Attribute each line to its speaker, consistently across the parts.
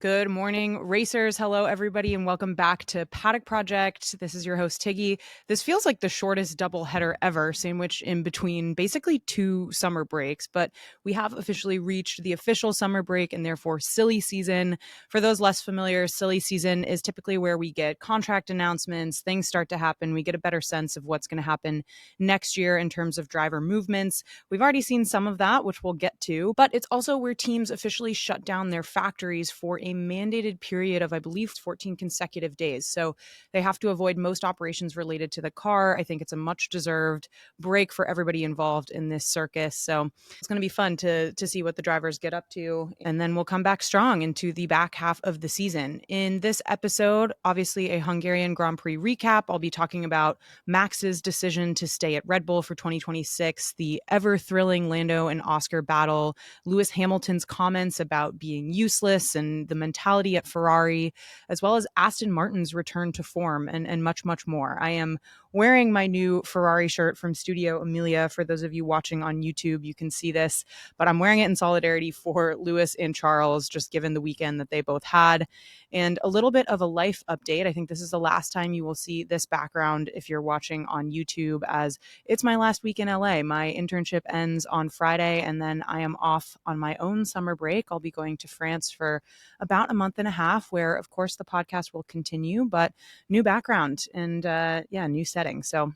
Speaker 1: Good morning, racers. Hello, everybody, and welcome back to Paddock Project. This is your host, Tiggy. This feels like the shortest doubleheader ever, sandwiched in between basically two summer breaks, but we have officially reached the official summer break and therefore silly season. For those less familiar, silly season is typically where we get contract announcements, things start to happen, we get a better sense of what's going to happen next year in terms of driver movements. We've already seen some of that, which we'll get to, but it's also where teams officially shut down their factories for a mandated period of, I believe, 14 consecutive days. So they have to avoid most operations related to the car. I think it's a much deserved break for everybody involved in this circus. So it's going to be fun to see what the drivers get up to. And then we'll come back strong into the back half of the season. In this episode, obviously a Hungarian Grand Prix recap. I'll be talking about Max's decision to stay at Red Bull for 2026, the ever thrilling Lando and Oscar battle, Lewis Hamilton's comments about being useless and the mentality at Ferrari, as well as Aston Martin's return to form and much, much more. I am wearing my new Ferrari shirt from Studio Emilia. For those of you watching on YouTube, you can see this, but I'm wearing it in solidarity for Lewis and Charles, just given the weekend that they both had. And a little bit of a life update. I think this is the last time you will see this background if you're watching on YouTube, as it's my last week in LA. My internship ends on Friday, and then I am off on my own summer break. I'll be going to France for about a month and a half, where, of course, the podcast will continue, but new background and new setting. So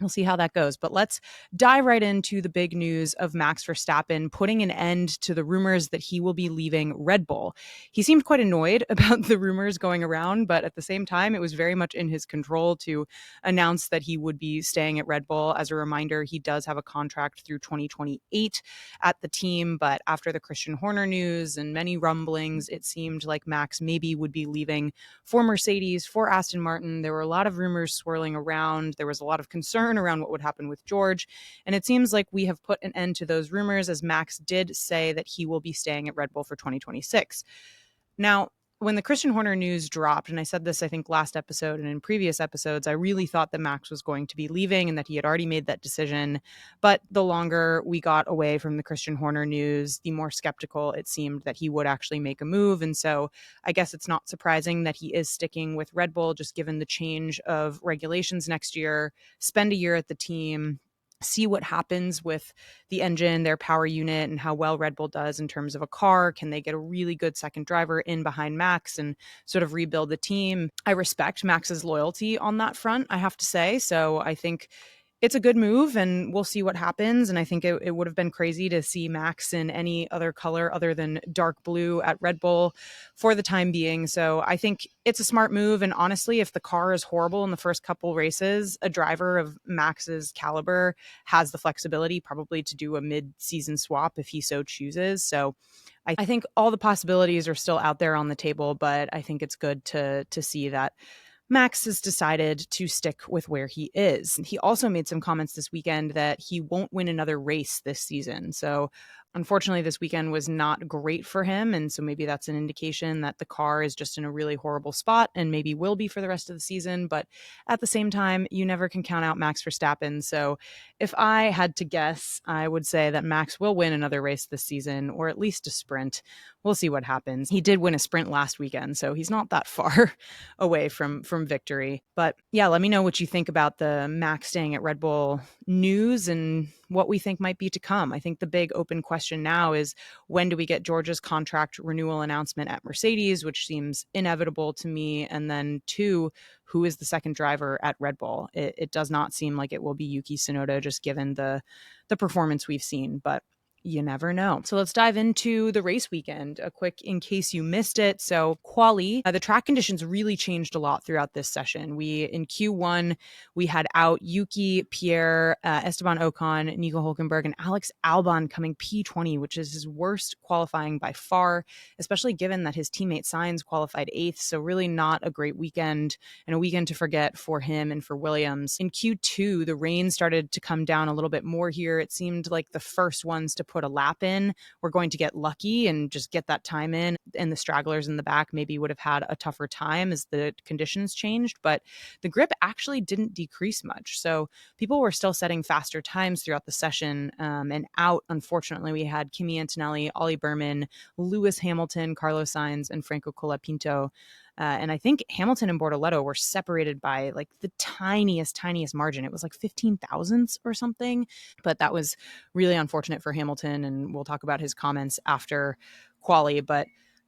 Speaker 1: we'll see how that goes. But let's dive right into the big news of Max Verstappen putting an end to the rumors that he will be leaving Red Bull. He seemed quite annoyed about the rumors going around, but at the same time, it was very much in his control to announce that he would be staying at Red Bull. As a reminder, he does have a contract through 2028 at the team, but after the Christian Horner news and many rumblings, it seemed like Max maybe would be leaving for Mercedes, for Aston Martin. There were a lot of rumors swirling around. There was a lot of concern around what would happen with George. And it seems like we have put an end to those rumors, as Max did say that he will be staying at Red Bull for 2026. Now, when the Christian Horner news dropped, and I said this, I think, last episode and in previous episodes, I really thought that Max was going to be leaving and that he had already made that decision. But the longer we got away from the Christian Horner news, the more skeptical it seemed that he would actually make a move. And so I guess it's not surprising that he is sticking with Red Bull, just given the change of regulations next year, spend a year at the team, see what happens with the engine, their power unit, and how well Red Bull does in terms of a car. Can they get a really good second driver in behind Max and sort of rebuild the team? I respect Max's loyalty on that front, I have to say. So I think it's a good move, and we'll see what happens. And I think it would have been crazy to see Max in any other color other than dark blue at Red Bull for the time being. So I think it's a smart move. And honestly, if the car is horrible in the first couple races, a driver of Max's caliber has the flexibility probably to do a mid-season swap if he so chooses. So I think all the possibilities are still out there on the table, but I think it's good to see that Max has decided to stick with where he is. He also made some comments this weekend that he won't win another race this season. So unfortunately, this weekend was not great for him. And so maybe that's an indication that the car is just in a really horrible spot and maybe will be for the rest of the season. But at the same time, you never can count out Max Verstappen. So if I had to guess, I would say that Max will win another race this season, or at least a sprint. We'll see what happens. He did win a sprint last weekend, so he's not that far away from victory. But yeah, let me know what you think about the Max staying at Red Bull news and what we think might be to come. I think the big open question now is, when do we get George's contract renewal announcement at Mercedes, which seems inevitable to me? And then 2, who is the second driver at Red Bull? It does not seem like it will be Yuki Tsunoda, just given the performance we've seen, but you never know. So let's dive into the race weekend. A quick, in case you missed it. So Quali, the track conditions really changed a lot throughout this session. In Q1, we had out Yuki, Pierre, Esteban Ocon, Nico Hulkenberg, and Alex Albon coming P20, which is his worst qualifying by far, especially given that his teammate Sainz qualified 8th. So really not a great weekend, and a weekend to forget for him and for Williams. In Q2, the rain started to come down a little bit more here. It seemed like the first ones to put a lap in were going to get lucky and just get that time in, and the stragglers in the back maybe would have had a tougher time as the conditions changed. But the grip actually didn't decrease much. So people were still setting faster times throughout the session. And out, unfortunately, we had Kimi Antonelli, Ollie Berman, Lewis Hamilton, Carlos Sainz, and Franco Colapinto. And I think Hamilton and Bortoleto were separated by like the tiniest margin. It was like 15 thousandths or something. But that was really unfortunate for Hamilton. And we'll talk about his comments after Quali. But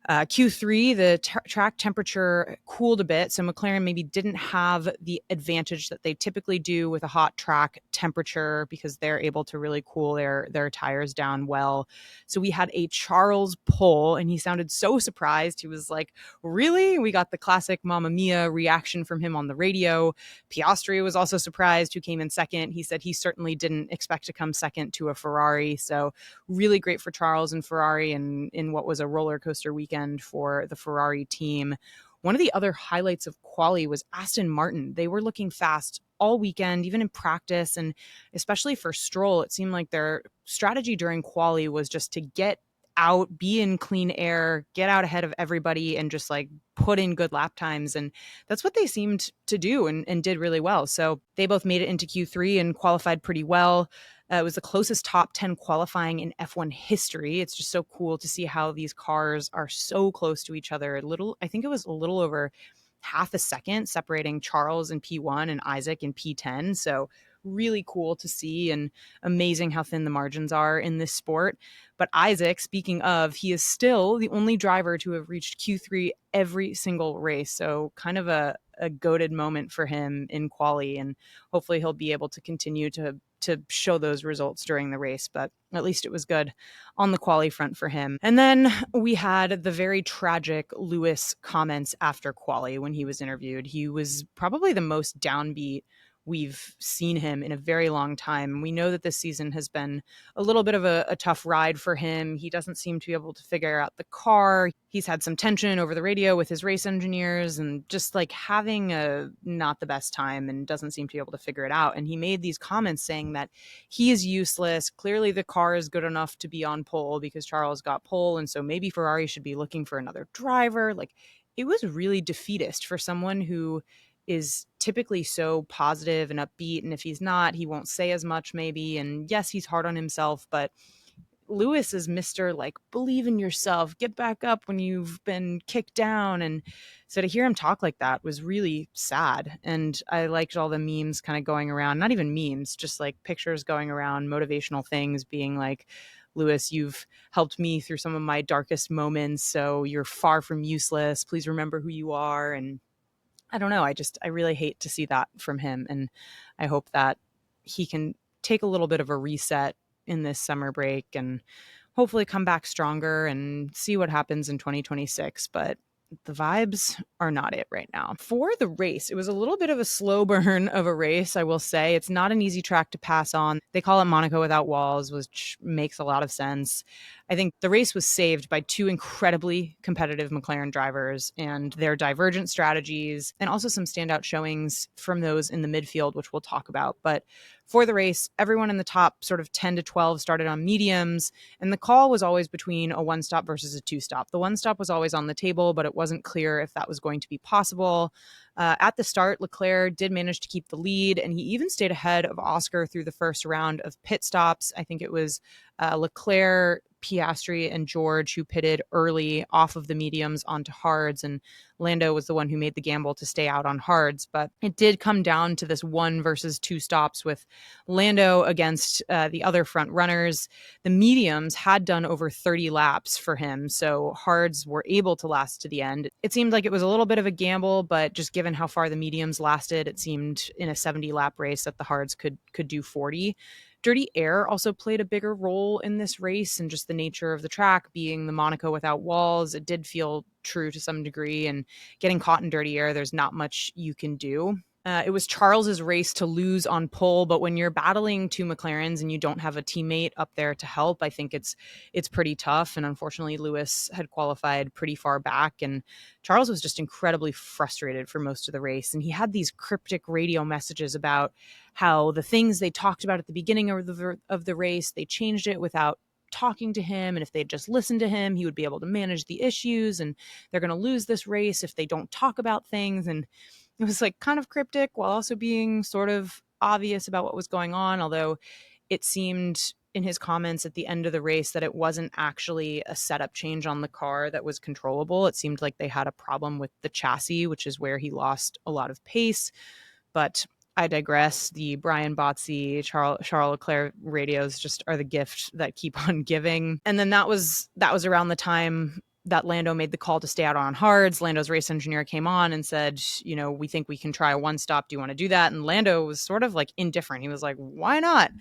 Speaker 1: Q3, the track temperature cooled a bit. So McLaren maybe didn't have the advantage that they typically do with a hot track temperature because they're able to really cool their tires down well. So we had a Charles pole, and he sounded so surprised. He was like, really? We got the classic Mamma Mia reaction from him on the radio. Piastri was also surprised, who came in second. He said he certainly didn't expect to come second to a Ferrari. So really great for Charles and Ferrari, and in what was a roller coaster weekend for the Ferrari team. One of the other highlights of Quali was Aston Martin. They were looking fast all weekend, even in practice, and especially for Stroll, it seemed like their strategy during Quali was just to get out, be in clean air, get out ahead of everybody, and just like put in good lap times. And that's what they seemed to do, and did really well. So they both made it into Q3 and qualified pretty well. It was the closest top 10 qualifying in F1 history. It's just so cool to see how these cars are so close to each other. I think it was a little over half a second separating Charles in P1 and Isaac in P10. So really cool to see, and amazing how thin the margins are in this sport. But Isaac, speaking of, he is still the only driver to have reached Q3 every single race. So kind of a goated moment for him in Quali, and hopefully he'll be able to continue to show those results during the race. But at least it was good on the Quali front for him. And then we had the very tragic Lewis comments after Quali when he was interviewed. He was probably the most downbeat we've seen him in a very long time. We know that this season has been a little bit of a tough ride for him. He doesn't seem to be able to figure out the car. He's had some tension over the radio with his race engineers, and just like having a not the best time, and doesn't seem to be able to figure it out. And he made these comments saying that he is useless. Clearly the car is good enough to be on pole because Charles got pole, and so maybe Ferrari should be looking for another driver. Like, it was really defeatist for someone who is typically so positive and upbeat. And if he's not, he won't say as much maybe. And yes, he's hard on himself, but Lewis is Mr. like, believe in yourself, get back up when you've been kicked down. And so to hear him talk like that was really sad. And I liked all the memes kind of going around, not even memes, just like pictures going around, motivational things being like, Lewis, you've helped me through some of my darkest moments, so you're far from useless. Please remember who you are. And I don't know. I really hate to see that from him. And I hope that he can take a little bit of a reset in this summer break and hopefully come back stronger and see what happens in 2026. But the vibes are not it right now. For the race, it was a little bit of a slow burn of a race, I will say. It's not an easy track to pass on. They call it Monaco without walls, which makes a lot of sense. I think the race was saved by two incredibly competitive McLaren drivers and their divergent strategies, and also some standout showings from those in the midfield, which we'll talk about. But for the race, everyone in the top sort of 10 to 12 started on mediums, and the call was always between a one-stop versus a two-stop. The one-stop was always on the table, but it wasn't clear if that was going to be possible. At the start, Leclerc did manage to keep the lead, and he even stayed ahead of Oscar through the first round of pit stops. I think it was Leclerc, Piastri, and George who pitted early off of the mediums onto hards, and Lando was the one who made the gamble to stay out on hards. But it did come down to this 1 versus 2 stops with Lando against the other front runners. The mediums had done over 30 laps for him, so hards were able to last to the end. It seemed like it was a little bit of a gamble, but just given how far the mediums lasted, it seemed in a 70-lap race that the hards could do 40. Dirty air also played a bigger role in this race, and just the nature of the track being the Monaco without walls, it did feel true to some degree, and getting caught in dirty air, there's not much you can do. It was Charles's race to lose on pole, but when you're battling two McLarens and you don't have a teammate up there to help, I think it's pretty tough. And unfortunately, Lewis had qualified pretty far back, and Charles was just incredibly frustrated for most of the race. And he had these cryptic radio messages about how the things they talked about at the beginning of the race, they changed it without talking to him, and if they'd just listened to him, he would be able to manage the issues, and they're going to lose this race if they don't talk about things. And it was like kind of cryptic while also being sort of obvious about what was going on, although it seemed in his comments at the end of the race that it wasn't actually a setup change on the car that was controllable. It seemed like they had a problem with the chassis, which is where he lost a lot of pace. But I digress. The Brian Botzi, Charles Leclerc radios just are the gift that keep on giving. And then that was around the time that Lando made the call to stay out on hards. Lando's race engineer came on and said, we think we can try a one stop. Do you want to do that? And Lando was sort of like indifferent. He was like, why not?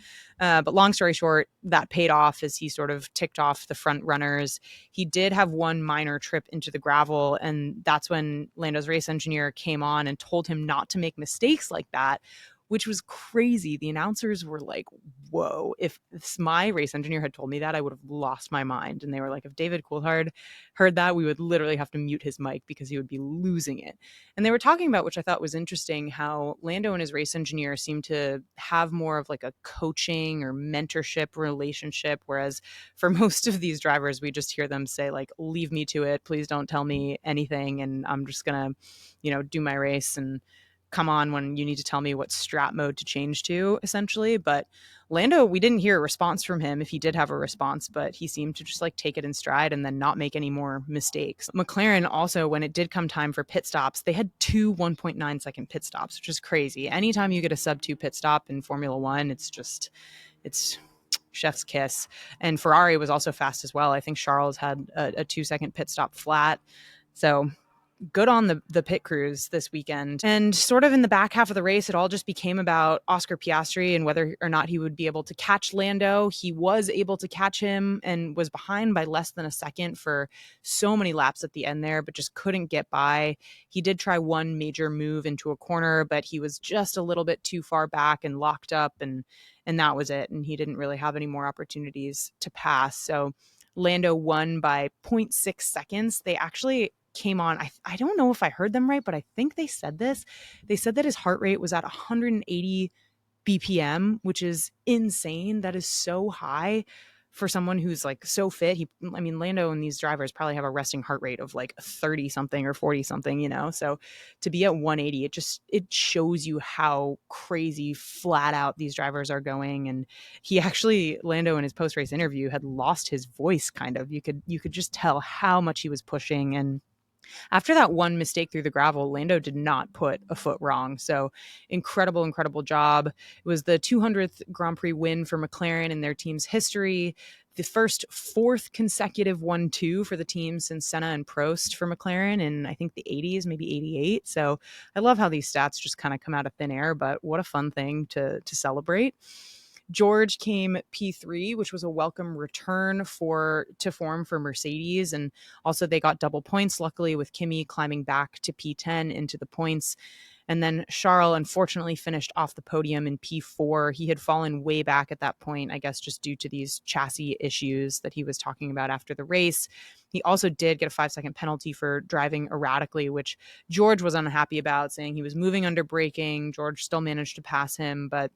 Speaker 1: But long story short, that paid off as he sort of ticked off the front runners. He did have one minor trip into the gravel, and that's when Lando's race engineer came on and told him not to make mistakes like that, which was crazy. The announcers were like, whoa, if my race engineer had told me that, I would have lost my mind. And they were like, if David Coulthard heard that, we would literally have to mute his mic because he would be losing it. And they were talking about, which I thought was interesting, how Lando and his race engineer seem to have more of like a coaching or mentorship relationship. Whereas for most of these drivers, we just hear them say like, leave me to it. Please don't tell me anything. And I'm just going to, do my race and come on when you need to tell me what strat mode to change to, essentially. But Lando, we didn't hear a response from him if he did have a response, but he seemed to just like take it in stride and then not make any more mistakes. McLaren also, when it did come time for pit stops, they had two 1.9 second pit stops, which is crazy. Anytime you get a sub 2 pit stop in Formula One, it's chef's kiss. And Ferrari was also fast as well. I think Charles had a 2-second pit stop flat. So good on the pit crews this weekend. And sort of in the back half of the race, it all just became about Oscar Piastri and whether or not he would be able to catch Lando. He was able to catch him and was behind by less than a second for so many laps at the end there, but just couldn't get by. He did try one major move into a corner, but he was just a little bit too far back and locked up, and that was it. And he didn't really have any more opportunities to pass. So Lando won by 0.6 seconds. They actually came on, I don't know if I heard them right, but I think they said this. They said that his heart rate was at 180 BPM, which is insane. That is so high for someone who's like so fit. Lando and these drivers probably have a resting heart rate of like 30 something or 40 something, so to be at 180, it shows you how crazy flat out these drivers are going. And he actually, Lando in his post-race interview, had lost his voice kind of. You could just tell how much he was pushing. And after that one mistake through the gravel, Lando did not put a foot wrong. So incredible job. It was the 200th Grand Prix win for McLaren in their team's history. The first 4th consecutive 1-2 for the team since Senna and Prost for McLaren in, I think, the 80s, maybe 88. So I love how these stats just kind of come out of thin air, but what a fun thing to celebrate. George came P3, which was a welcome return to form for Mercedes. And also they got double points, luckily, with Kimi climbing back to P10 into the points. And then Charles unfortunately finished off the podium in P4. He had fallen way back at that point, I guess, just due to these chassis issues that he was talking about after the race. He also did get a 5-second penalty for driving erratically, which George was unhappy about, saying he was moving under braking. George still managed to pass him, but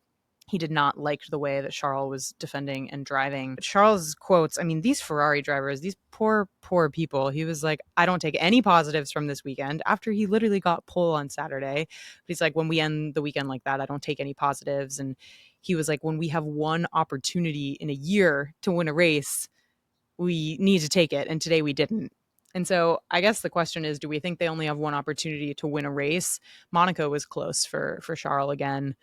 Speaker 1: he did not like the way that Charles was defending and driving. Charles quotes, these Ferrari drivers, these poor people. He was like, I don't take any positives from this weekend, after he literally got pole on Saturday. But he's like, when we end the weekend like that, I don't take any positives. And he was like, when we have one opportunity in a year to win a race, we need to take it. And today we didn't. And so I guess the question is, do we think they only have one opportunity to win a race? Monaco was close for Charles again.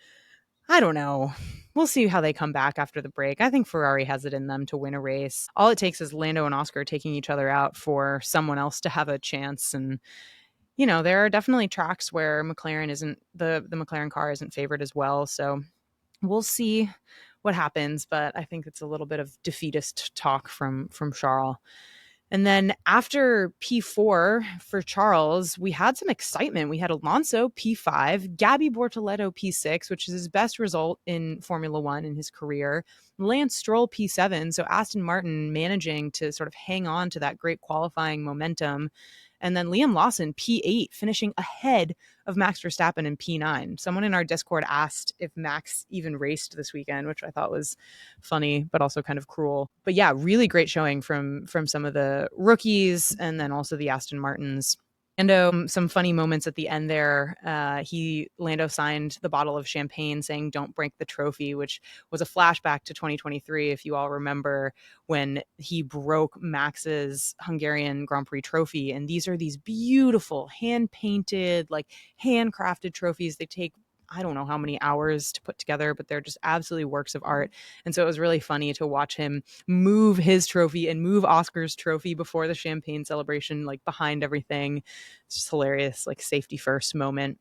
Speaker 1: I don't know. We'll see how they come back after the break. I think Ferrari has it in them to win a race. All it takes is Lando and Oscar taking each other out for someone else to have a chance. And, there are definitely tracks where McLaren isn't, the McLaren car isn't favored as well. So we'll see what happens. But I think it's a little bit of defeatist talk from Charles. And then after P4 for Charles, we had some excitement. We had Alonso P5, Gabi Bortoleto P6, which is his best result in Formula One in his career, Lance Stroll P7. So Aston Martin managing to sort of hang on to that great qualifying momentum. And then Liam Lawson, P8, finishing ahead of Max Verstappen in P9. Someone in our Discord asked if Max even raced this weekend, which I thought was funny, but also kind of cruel. But yeah, really great showing from some of the rookies and then also the Aston Martins. Lando, some funny moments at the end there. Lando signed the bottle of champagne saying, "Don't break the trophy," which was a flashback to 2023, if you all remember, when he broke Max's Hungarian Grand Prix trophy. And these are these beautiful hand-painted, like handcrafted trophies. They take, I don't know how many hours to put together, but they're just absolutely works of art. And so it was really funny to watch him move his trophy and move Oscar's trophy before the champagne celebration, like behind everything. It's just hilarious, like safety first moment.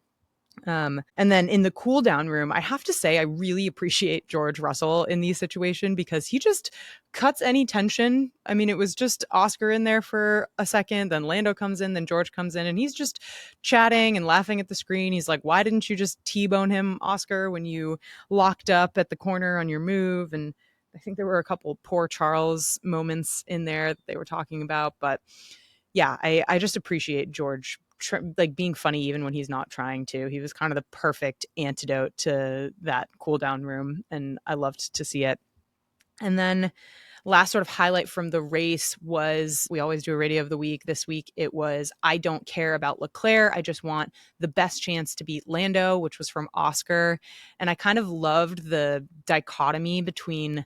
Speaker 1: And then in the cool down room, I have to say, I really appreciate George Russell in these situations because he just cuts any tension. I mean, it was just Oscar in there for a second, then Lando comes in, then George comes in, and he's just chatting and laughing at the screen. He's like, "Why didn't you just T-bone him, Oscar, when you locked up at the corner on your move?" And I think there were a couple poor Charles moments in there that they were talking about. But yeah, I just appreciate George like being funny even when he's not trying to. He was kind of the perfect antidote to that cool down room, and I loved to see it. And then last sort of highlight from the race was, we always do a radio of the week. This week it was, "I don't care about Leclerc. I just want the best chance to beat Lando," which was from Oscar. And I kind of loved the dichotomy between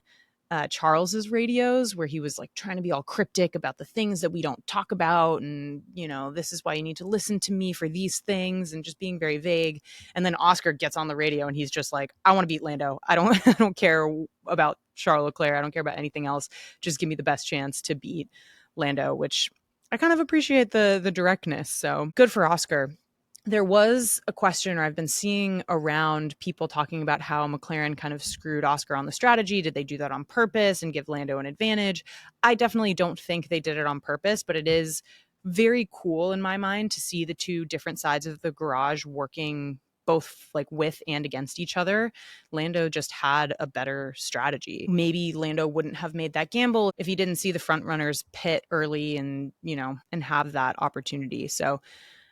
Speaker 1: Charles's radios, where he was like trying to be all cryptic about the things that we don't talk about, and this is why you need to listen to me for these things, and just being very vague. And then Oscar gets on the radio and he's just like, "I want to beat Lando. I don't I don't care about Charles Leclerc. I don't care about anything else. Just give me the best chance to beat Lando," which I kind of appreciate the directness. So good for Oscar. There was a question, or I've been seeing around people talking about how McLaren kind of screwed Oscar on the strategy. Did they do that on purpose and give Lando an advantage? I definitely don't think they did it on purpose, but it is very cool in my mind to see the two different sides of the garage working both like with and against each other. Lando just had a better strategy. Maybe Lando wouldn't have made that gamble if he didn't see the front runners pit early and have that opportunity. So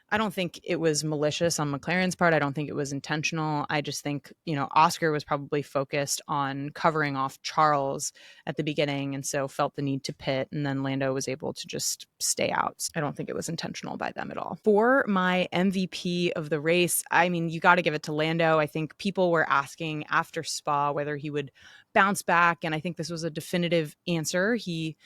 Speaker 1: I don't think it was malicious on McLaren's part. I don't think it was intentional. I just think, Oscar was probably focused on covering off Charles at the beginning, and so felt the need to pit, and then Lando was able to just stay out. I don't think it was intentional by them at all. For my MVP of the race, I mean, you got to give it to Lando. I think people were asking after Spa whether he would bounce back, and I think this was a definitive answer. He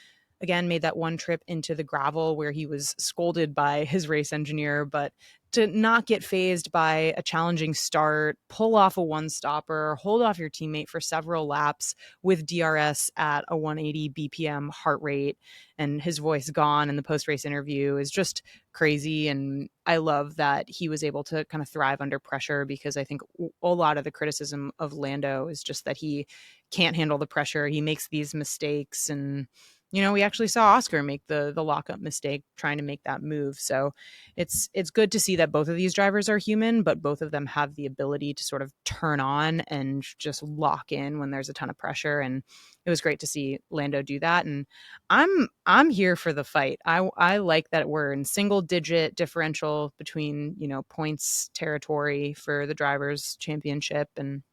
Speaker 1: again made that one trip into the gravel where he was scolded by his race engineer, but to not get phased by a challenging start, pull off a one stopper, hold off your teammate for several laps with DRS at a 180 BPM heart rate, and his voice gone in the post-race interview is just crazy. And I love that he was able to kind of thrive under pressure, because I think a lot of the criticism of Lando is just that he can't handle the pressure. He makes these mistakes, and we actually saw Oscar make the lockup mistake trying to make that move. So it's good to see that both of these drivers are human, but both of them have the ability to sort of turn on and just lock in when there's a ton of pressure. And it was great to see Lando do that. And I'm here for the fight. I like that we're in single digit differential between, points territory for the drivers' championship, and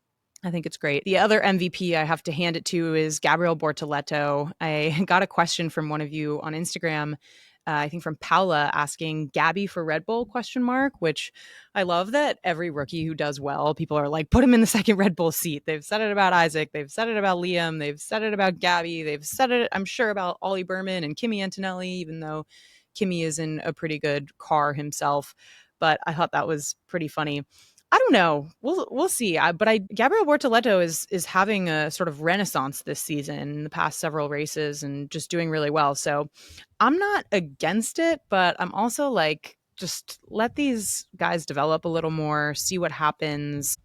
Speaker 1: I think it's great. The other MVP I have to hand it to is Gabriel Bortoleto. I got a question from one of you on Instagram, I think from Paula, asking Gabi for Red Bull ? Which I love that every rookie who does well, people are like, put him in the second Red Bull seat. They've said it about Isaac. They've said it about Liam. They've said it about Gabi. They've said it, I'm sure, about Ollie Berman and Kimi Antonelli, even though Kimi is in a pretty good car himself. But I thought that was pretty funny. I don't know. We'll see. Gabriel Bortoleto is having a sort of renaissance this season in the past several races and just doing really well. So I'm not against it, but I'm also like, just let these guys develop a little more, see what happens.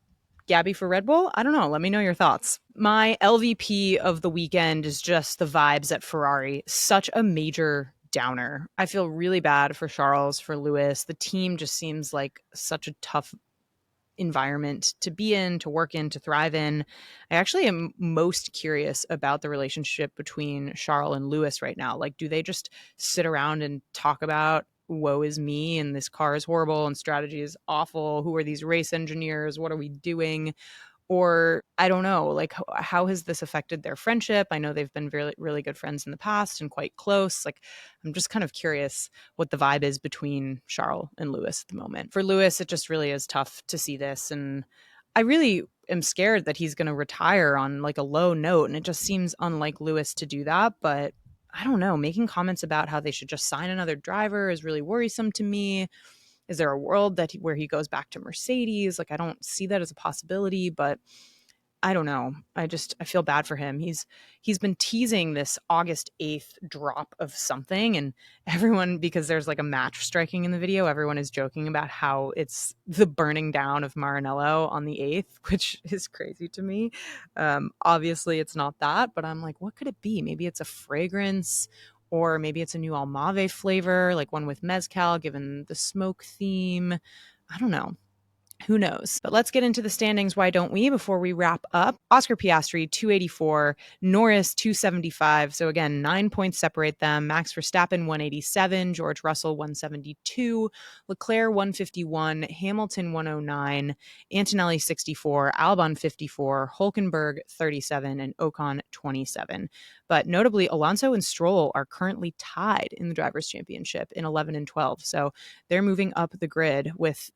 Speaker 1: Gabi for Red Bull? I don't know. Let me know your thoughts. My LVP of the weekend is just the vibes at Ferrari. Such a major downer. I feel really bad for Charles, for Lewis. The team just seems like such a tough environment to be in, to work in, to thrive in. I actually am most curious about the relationship between Charles and Lewis right now. Like, do they just sit around and talk about woe is me and this car is horrible and strategy is awful. Who are these race engineers? What are we doing? Or I don't know, like how has this affected their friendship? I know they've been really, really good friends in the past and quite close. Like, I'm just kind of curious what the vibe is between Charles and Lewis at the moment. For Lewis, it just really is tough to see this. And I really am scared that he's going to retire on like a low note. And it just seems unlike Lewis to do that. But I don't know, making comments about how they should just sign another driver is really worrisome to me. Is there a world where he goes back to Mercedes? Like, I don't see that as a possibility, but I don't know. I feel bad for him. He's been teasing this August 8th drop of something, and everyone, because there's like a match striking in the video, everyone is joking about how it's the burning down of Maranello on the 8th, which is crazy to me. Obviously it's not that, but I'm like, what could it be? Maybe it's a fragrance, or maybe it's a new Almave flavor, like one with mezcal, given the smoke theme. I don't know. Who knows? But let's get into the standings, why don't we, before we wrap up. Oscar Piastri, 284. Norris, 275. So again, 9 points separate them. Max Verstappen, 187. George Russell, 172. Leclerc, 151. Hamilton, 109. Antonelli, 64. Albon, 54. Hulkenberg, 37. And Ocon, 27. But notably, Alonso and Stroll are currently tied in the Drivers' Championship in 11 and 12. So they're moving up the grid with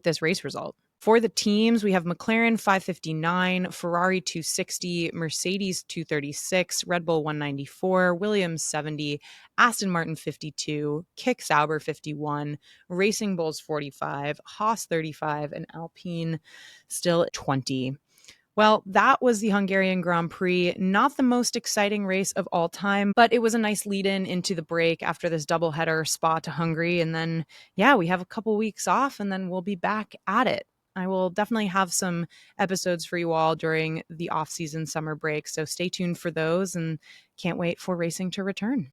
Speaker 1: this race result. For the teams, we have McLaren 559, Ferrari 260, Mercedes 236, Red Bull 194, Williams 70, Aston Martin 52, Kick Sauber 51, Racing Bulls 45, Haas 35, and Alpine still 20. Well, that was the Hungarian Grand Prix. Not the most exciting race of all time, but it was a nice lead-in into the break after this doubleheader Spa to Hungary. And then, yeah, we have a couple weeks off and then we'll be back at it. I will definitely have some episodes for you all during the off-season summer break. So stay tuned for those and can't wait for racing to return.